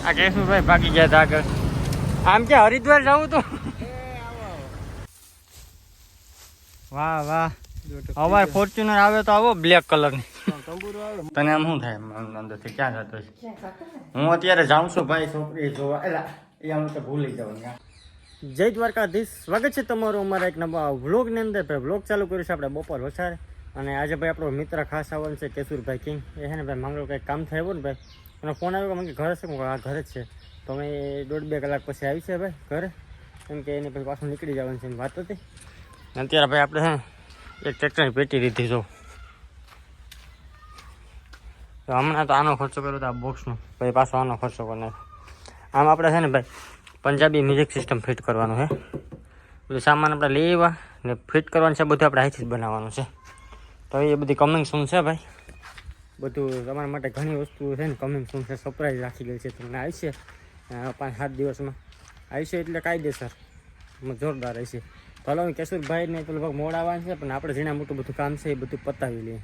આ કેશુભાઈ ભાગી ગયા હતા આગળ. આમ કે હરિદ્વાર જવું તો વાહ વાહ. અમારે ફોર્ચ્યુનર આવે તો આવો બ્લેક કલરની. તને આમ શું થાય અંદરથી ક્યાં જતો છે? હું અત્યારે જાઉં છું ભાઈ છોકરી જોવા. એલા એ આમ તો ભૂલી જવાનું. જય દ્વારકાધીશ, સ્વાગત છે તમારું અમારા એક નવા વ્લોગની અંદર. વ્લોગ ચાલુ કર્યું છે આપણે બપોર વસારે. અને આજે ભાઈ આપણો મિત્ર ખાસ આવવાનું છે કેશુરભાઈ કિંગ. એ છે ને ભાઈ માંગલો કંઈક કામ થાય ને ભાઈ. અને ફોન આવ્યો કે મને ઘરે છે, આ ઘરે જ છે. તો અમે 1.5-2 કલાક પછી આવી છે ભાઈ ઘરે, કેમ કે એની પછી પાછું નીકળી જવાનું છે એની વાત હતી. અત્યારે ભાઈ આપણે છે ને એક ટ્રેક્ટરની પેટી લીધી જો. તો હમણાં તો આનો ખર્ચો કર્યો તો આ બોક્સનો, ભાઈ પાછો આનો ખર્ચો કરી નાખ્યો. આમ આપણે છે ને ભાઈ પંજાબી મ્યુઝિક સિસ્ટમ ફિટ કરવાનું છે. બધું સામાન આપણે લઈ આવ્યા ને ફિટ કરવાનું છે, બધું આપણે અહીંથી જ બનાવવાનું છે. તો એ બધી કમિંગ સૂન છે ભાઈ. બધું તમારા માટે ઘણી વસ્તુ છે ને કમિંગ સૂન છે, સરપ્રાઈઝ રાખી ગઈ છે. તમને આવશે 5-7 દિવસમાં આવશે, એટલે કાયદેસર જોરદાર રહેશે. તો હલો કેશુરભાઈને તો લગભગ મોડ આવવાનું છે, પણ આપણે જેના મોટું બધું કામ છે એ બધું પતાવી લઈએ.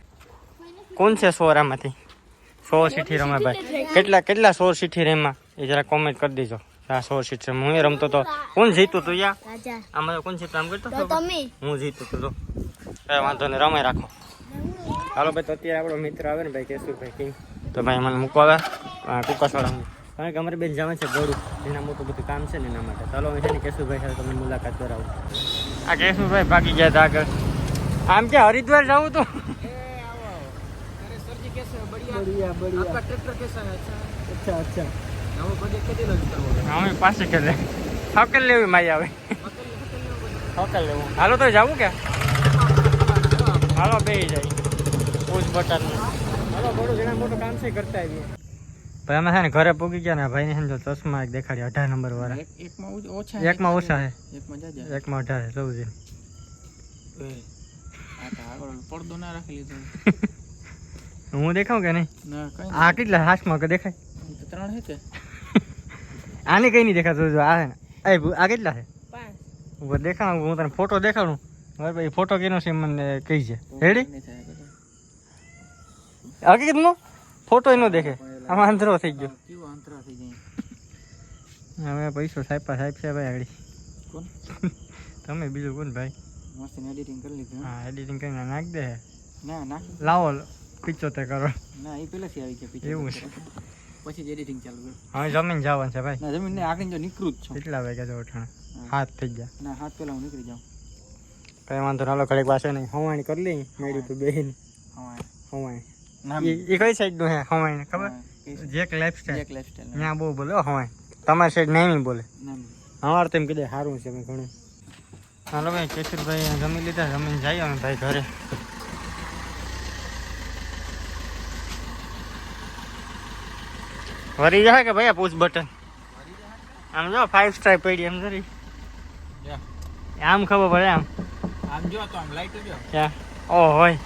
કોણ છે 100 આમાંથી 100 સીઠી રમે ભાઈ? કેટલા 100 સીઠી રેમાં એ જરા કોમેન્ટ કરી દેજો. આ 100 સીટ છે. હું રમતો તો કોણ જીતું તું યા? આમાં કોણ જીતું આમ કરતો હું જીતું તું તો કઈ વાંધો નહીં, રમાઈ રાખો. હાલો ભાઈ, તો અત્યારે આપણો મિત્ર આવે ને ભાઈ કેશુરભાઈ કિંગ, તો ભાઈ મને મૂકવા આવે ટૂંકાસવાળા. કારણ કે અમારે બેન જવાનું છે ગોળું, એના મોટું બધું કામ છે ને એના માટે. ચાલો છે ને કેશુરભાઈ સાથે તમને મુલાકાત કરાવું. આ કેશુરભાઈ ભાગી ગયા હતા આગળ. આમ કે હરિદ્વાર જવું તો अच्छा हमें पास कर ले हकल ले माई आवे हकल ले हालो तो जाऊँ क्या? हालो બે જાય પુશ બટન. હાલો થોડું ઘણા મોટું કામ છે કરતા આવીએ. ભાઈ અમે છે ને ઘરે પૂગી ગયા ને ભાઈને સમજો ચશ્મા એક દેખાડી 18 નંબર વાળા. એકમાં ઓછા છે, એકમાં 18 છે. લઉં છે પડદો ના રાખી લીધો. હું દેખાઉં કે નહીં? આ કેટલા હાથમાં કે દેખાય? 3 છે. આને કઈ નહીં દેખાતું. આ છે ને આ કેટલા છે? 5 દેખાડું. હું તને ફોટો દેખાડું. હવે ભાઈ ફોટો કેનો છે મને કહી છે. રેડી? હકીકતનો ફોટો એનો દેખે. આમાં અંતરો થઈ ગયો. હવે પૈસો સાહેબ છે ભાઈ આગળ. કોણ તમે? બીજું કોણ ભાઈ? મસ્ત એડિટિંગ કરી લીધું. હા એડિટિંગ કરીને નાખ દે. ના નાખ લાવો 75 કરો. ના એ પહેલાથી આવી ગયા. એવું છે પછી એડિટિંગ ચાલુ કર. હવે જમીન જવાનું છે ભાઈ. ના જમીન ને આખી જો નીકળું જ છું. કેટલા વાગ્યા જો ઉઠાણ? 7 થઈ ગયા. ના 7 પહેલા હું નીકળી જાઉં. કઈ વાંધો ના. ઘડીક પાસે નહીં હવાણી કરી લઈ મેળી તો બેન. હવાણી એ કઈ સાઈડ નું હે હવાણી ખબર? Jack lifestyle. ત્યાં બહુ બોલે હવાણી. તમારી સાઈડ નહીં બોલે. અમારે તો એમ કીધે સારું છે ઘણું. હાલો ભાઈ કેશુરભાઈ જમી લીધા, જમીન જઈએ અમે ભાઈ ઘરે. વરી જાય કે ભાઈ પુશ બટન આમ જો 5 સ્ટાર પડી એમ જરી આમ ખબર પડે. આમ જો તો આમ લાઈટ જો ક્યાં ઓ હોય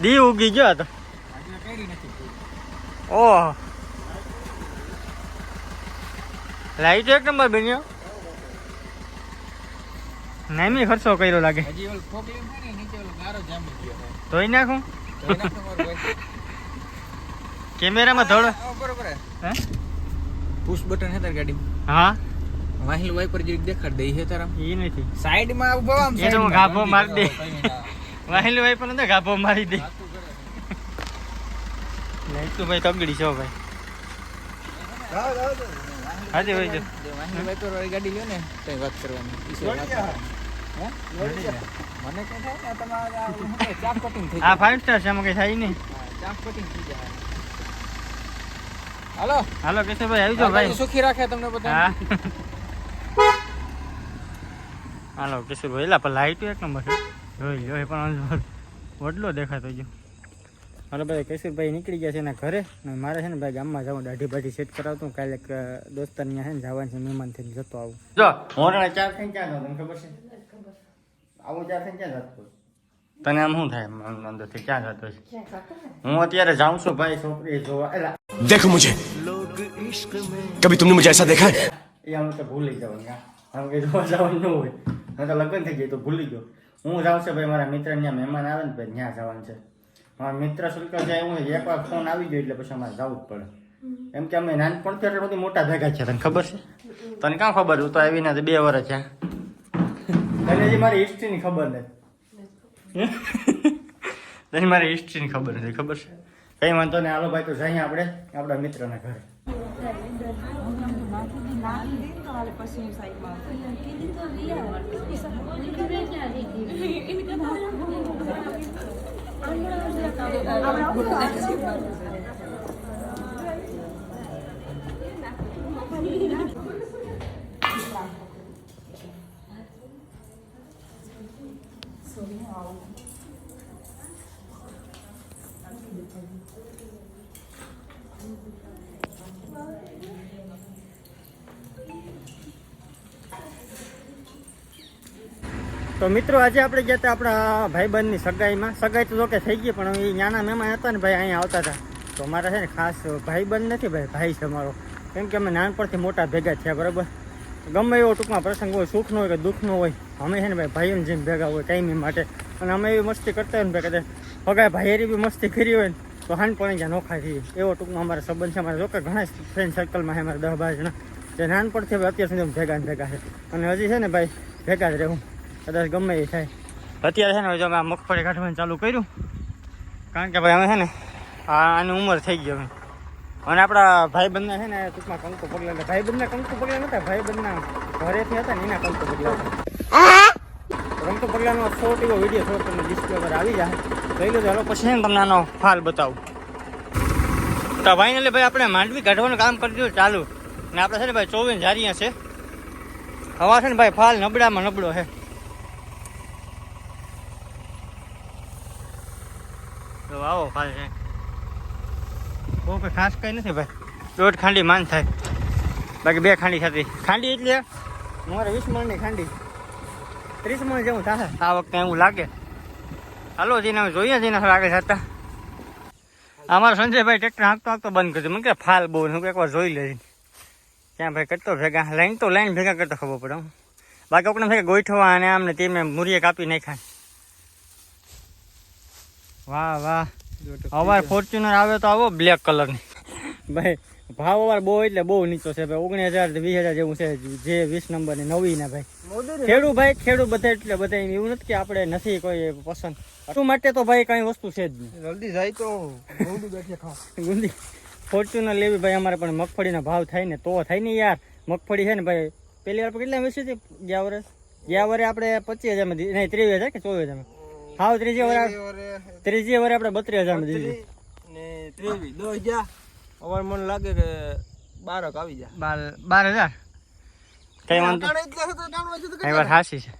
દી ઉગી ગયો તો આજે કેડી નથી. ઓહ લાઈટ એક નંબર બન્યો. નામી ખર્ચો કર્યો લાગે. હજી ઓલ ફોકલી છે ને નીચે ઓલો ગારો જામી ગયો છે. ધોઈ નાખું કેમેરામાં ધોળો બરોબર હે. પુશ બટન હે તાર ગાડી? હા વાહિલ વાઇપર જે દેખાડ દે છે તારા. ઈ નથી સાઈડ માં ઉભો આમ એ તો ગાભો મારી દે. વાહિલ વાઇપર ને ગાભો મારી દે. નહીં તો ભાઈ તગડી છો ભાઈ. હાજી ભાઈ જો વાહિલ વાઇપર વાળી ગાડી લ્યો ને કઈ વાત કરવાની. હે મને કઈ થાય ને તમારા ચાપ કટિંગ થઈ જાય. આ 5 સ્ટાર છે એમાં કઈ થાય નહીં. ચાપ કટિંગ થઈ જાય. હાલો હાલો કેશુભાઈ આવી જાઓ ભાઈ. સુખી રાખે તમને બધા. હાલો કેશુભાઈ. એલા પણ લાઈટ એક નંબર છે. જોઈ લો પણ વડલો દેખાતો ગયો. હાલો ભાઈ કેશુભાઈ નીકળી ગયા છે એના ઘરે. મારે છે ને ભાઈ ગામમાં જવું, દાઢી બાઢી સેટ કરાવતું. કાલે દોસ્તાર ત્યાં છે ને જવાનું છે, મહેમાન થઈને જતો આવું. જો મોરણા 4 થઈને ક્યાં જાવ તમને ખબર છે? આવું 4 થઈને ક્યાં જતો? તને આમ શું થાય અંદરથી ક્યાં જતો છે? હું અત્યારે જાઉં છું ભાઈ છોકરી જોવા. એલા देखो मुझे कभी तुमने मुझे ऐसा देखा है? એ આમ તો ભૂલી જવાનું. આમ કે જોવા જવાનું ન હોય. હું તો લગ્ન થઈ જાય તો ભૂલી ગયો. હું જાઉં છું ભાઈ મારા મિત્ર ત્યાં મહેમાન આવે ને ભાઈ ત્યાં જવાનું છે. મારા મિત્ર શુલ્ક જાય હું એકવાર ફોન આવી ગયો એટલે પછી અમારે જવું જ પડે. એમ કે અમે નાનપણથી એટલે બધી મોટા ભેગા છે, તને ખબર છે? તને કાં ખબર? હું તો આવીને 2 વર્ષ છે. તને હજી મારી હિસ્ટ્રીની ખબર નથી. તને મારી હિસ્ટ્રીની ખબર નથી, ખબર છે? કઈ વાંધો નહીં, હાલો ભાઈ તો જઈએ આપણે આપણા મિત્રના ઘરે. તો મિત્રો આજે આપણે ગયા હતા આપણા ભાઈબંધની સગાઈમાં. સગાઈ તો જોકે થઈ ગઈ, પણ એ નાના મહેમાન હતા ને ભાઈ અહીંયા આવતા હતા. તો અમારા છે ને ખાસ ભાઈબંધ નથી ભાઈ, ભાઈ છે અમારો. કેમ કે અમે નાનપણથી મોટા ભેગા થયા, બરાબર. ગમે એવો ટૂંકમાં પ્રસંગ હોય, સુખનો હોય કે દુઃખનો હોય, અમે છે ને ભાઈ ભાઈઓને જેમ ભેગા હોય કાયમી માટે. અને અમે એવી મસ્તી કરતા હોય ને ભાઈ, કદાચ પગાય ભાઈએરી બી મસ્તી કરી હોય ને તો હાનપણે જ્યાં નોખા થઈએ, એવો ટૂંકમાં અમારા સંબંધ છે. અમારે જોકે ઘણા ફ્રેન્ડ સર્કલમાં છે અમારા 10-12 જણા, જે નાનપણથી હવે અત્યાર સુધી ભેગા ને ભેગા છે. અને હજી છે ને ભાઈ ભેગા જ રહેવું, કદાચ ગમે એ થાય. અત્યારે છે ને જો અમે આ મગફળી કાઢવાનું ચાલુ કર્યું, કારણ કે ભાઈ અમે છે ને આની ઉંમર થઈ ગઈ હવે. અને આપણા ભાઈબંધના છે ને ટૂંકમાં કંકુ પગલા, ભાઈબંધના કંકુ પગલા નતા, ભાઈબંધના ઘરેથી હતા ને એના કંકુ પગલા હતા. કંકુ પગલાનો શોર્ટ એવો વિડીયો થોડો તમને ડિસ્પ્લે પર આવી જાય, જોઈ લો. ચાલો પછી છે ને તમને આનો ફાલ બતાવું. તો ફાઇનલી ભાઈ આપણે માંડવી કાઢવાનું કામ કરી દીધું ચાલુ. ને આપણે છે ને ભાઈ 24 જારીયા છે. હવા છે ને ભાઈ ફાલ નબળામાં નબળો છે. તો આવો ફાલ છે, બહુ કંઈ ખાસ કંઈ નથી ભાઈ. 1.5 ખાંડી માન થાય, બાકી 2 ખાંડી થતી. ખાંડી એટલે મારે 20 મણની ખાંડી 30 મણ જેવું થાય આ વખતે એવું લાગે. હાલો જઈને અમે જોઈએ જઈને આગળ જતા. અમારો સંજયભાઈ ટ્રેક્ટર હાંકતો બંધ કરી દીધું. મને કે ફાલ બહુ હું એકવાર જોઈ લઈ. ત્યાં ભાઈ કરતો ભેગા લાઈન તો લાઈન ભેગા કરતો ખબર પડે. બાકી આપણે ભેગા ગોઠવા અને આમને તેમને મૂરીએ કાપી નાખ્યા. વાહ વાહ, અવાર ફોર્ચ્યુનર આવે તો આવો બ્લેક કલરની. ભાઈ ભાવ અવાર બહુ એટલે બહુ નીચો છે ભાઈ, 19,000 થી 20,000 જેવું છે. જે 20 નંબરની નવી ના ભાઈ. ખેડૂત બધા એટલે બધા એવું નથી કે આપણે નથી કોઈ પસંદ. શું માટે તો ભાઈ કઈ વસ્તુ છે જ નહીં. જલ્દી જાય તો ગુંદી ફોર્ચ્યુનર લેવી ભાઈ. અમારે પણ મગફળીના ભાવ થાય ને તો થાય ને યાર. મગફળી છે ને ભાઈ પેલી વાર કેટલા વેચી હતી ગયા વર્ષે આપણે 25,000 માં નહીં 23,000 કે 24,000 હાવ ત્રીજી વાર આપણે 32,000 માં દીધી ને 23 અવાર મને લાગે કે 12 આવી જાય. 12,000 કઈ વાંધો કઈ વાત હાસી છે.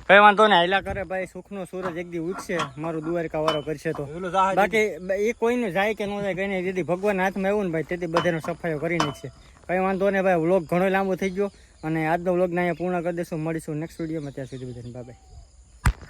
કઈ વાંધો ને હાઈલા કરે ભાઈ. સુખનો સૂરજ એક દી ઉઠશે, મારું દ્વારકા વાળો કરશે તો. બાકી એ કોઈને જાય કે ન જાય કઈ નહીં, જેથી ભગવાન હાથમાં આવ્યું ને ભાઈ તેથી બધાનો સફાઈઓ કરી નાખશે. કઈ વાંધો ને ભાઈ. વ્લોગ ઘણો લાંબો થઈ ગયો અને આજનો વ્લોગને અહીંયા પૂર્ણ કરી દઈશું. મળીશું નેક્સ્ટ વિડીયોમાં, ત્યાં સુધી બધાને બાય બાય.